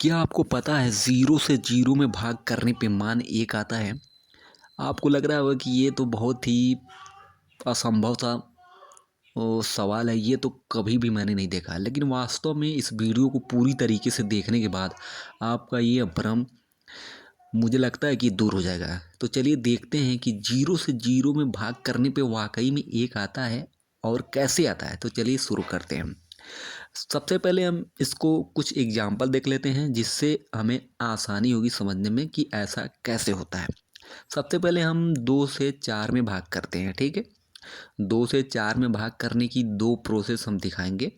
क्या आपको पता है ज़ीरो से जीरो में भाग करने पे मान 1 आता है? आपको लग रहा होगा कि ये तो बहुत ही असंभव सा सवाल है, ये तो कभी भी मैंने नहीं देखा है। लेकिन वास्तव में इस वीडियो को पूरी तरीके से देखने के बाद आपका ये भ्रम मुझे लगता है कि दूर हो जाएगा। तो चलिए देखते हैं कि ज़ीरो से जीरो में भाग करने पे वाक़ई में 1 आता है और कैसे आता है। तो चलिए शुरू करते हैं। सबसे पहले हम इसको कुछ एग्जाम्पल देख लेते हैं जिससे हमें आसानी होगी समझने में कि ऐसा कैसे होता है। सबसे पहले हम 2 से 4 में भाग करते हैं, ठीक है? 2 से 4 में भाग करने की 2 प्रोसेस हम दिखाएँगे।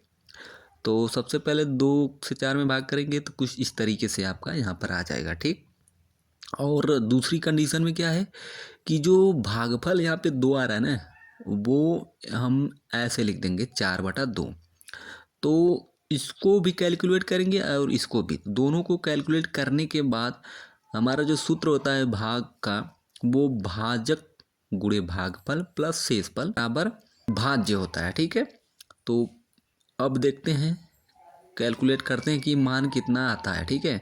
तो सबसे पहले 2 से 4 में भाग करेंगे तो कुछ इस तरीके से आपका यहाँ पर आ जाएगा, ठीक? और दूसरी कंडीशन में क्या है कि जो भागफल यहाँ पे 2 आ रहा है ना, वो हम ऐसे लिख देंगे 4/2। तो इसको भी कैलकुलेट करेंगे और इसको भी, दोनों को कैलकुलेट करने के बाद हमारा जो सूत्र होता है भाग का, वो भाजक गुणे भागफल प्लस शेषफल बराबर भाज्य होता है, ठीक है? तो अब देखते हैं, कैलकुलेट करते हैं कि मान कितना आता है, ठीक है?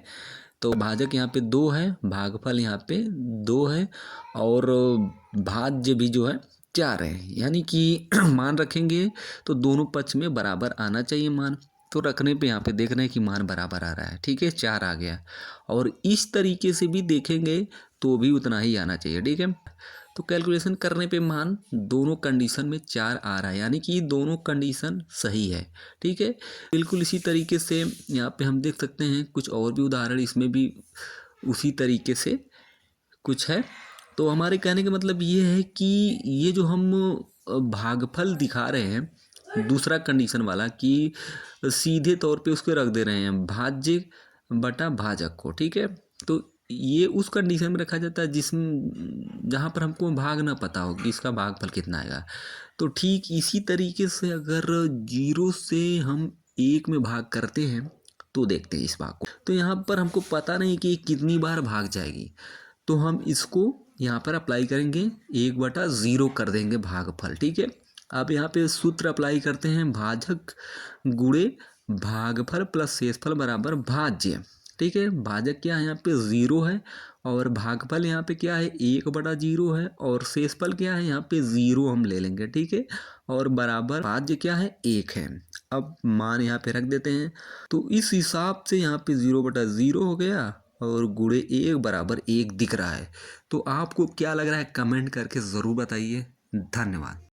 तो भाजक यहाँ पे 2 है, भागफल यहाँ पे 2 है और भाज्य भी जो है 4 है। यानी कि मान रखेंगे तो दोनों पक्ष में बराबर आना चाहिए मान। तो रखने पे यहाँ पे देख रहे हैं कि मान बराबर आ रहा है, ठीक है? 4 आ गया। और इस तरीके से भी देखेंगे तो भी उतना ही आना चाहिए, ठीक है? तो कैलकुलेशन करने पे मान दोनों कंडीशन में 4 आ रहा है, यानी कि दोनों कंडीशन सही है, ठीक है? बिल्कुल इसी तरीके से यहाँ पे हम देख सकते हैं कुछ और भी उदाहरण, इसमें भी उसी तरीके से कुछ है। तो हमारे कहने का मतलब ये है कि ये जो हम भागफल दिखा रहे हैं दूसरा कंडीशन वाला, कि सीधे तौर पे उसको रख दे रहे हैं भाज्य बटा भाजक को, ठीक है? तो ये उस कंडीशन में रखा जाता है जिसमें जहाँ पर हमको भाग ना पता हो कि इसका भागफल कितना आएगा। तो ठीक इसी तरीके से अगर जीरो से हम 1 में भाग करते हैं तो देखते हैं इस भाग को। तो यहाँ पर हमको पता नहीं कि कितनी बार भाग जाएगी, तो हम इसको यहाँ पर अप्लाई करेंगे, 1/0 कर देंगे भागफल, ठीक है? अब यहाँ पे सूत्र अप्लाई करते हैं, भाजक गुणे भागफल प्लस शेषफल बराबर भाज्य, ठीक है? भाजक क्या है यहाँ पे 0 है और भागफल यहाँ पे क्या है 1/0 है और शेषफल क्या है यहाँ पे 0 हम ले लेंगे, ठीक है? और बराबर भाज्य क्या है 1 है। अब मान यहाँ पे रख देते हैं, तो इस हिसाब से यहाँ पे 0/0 हो गया और गुणे 1 बराबर 1 दिख रहा है। तो आपको क्या लग रहा है कमेंट करके ज़रूर बताइए। धन्यवाद।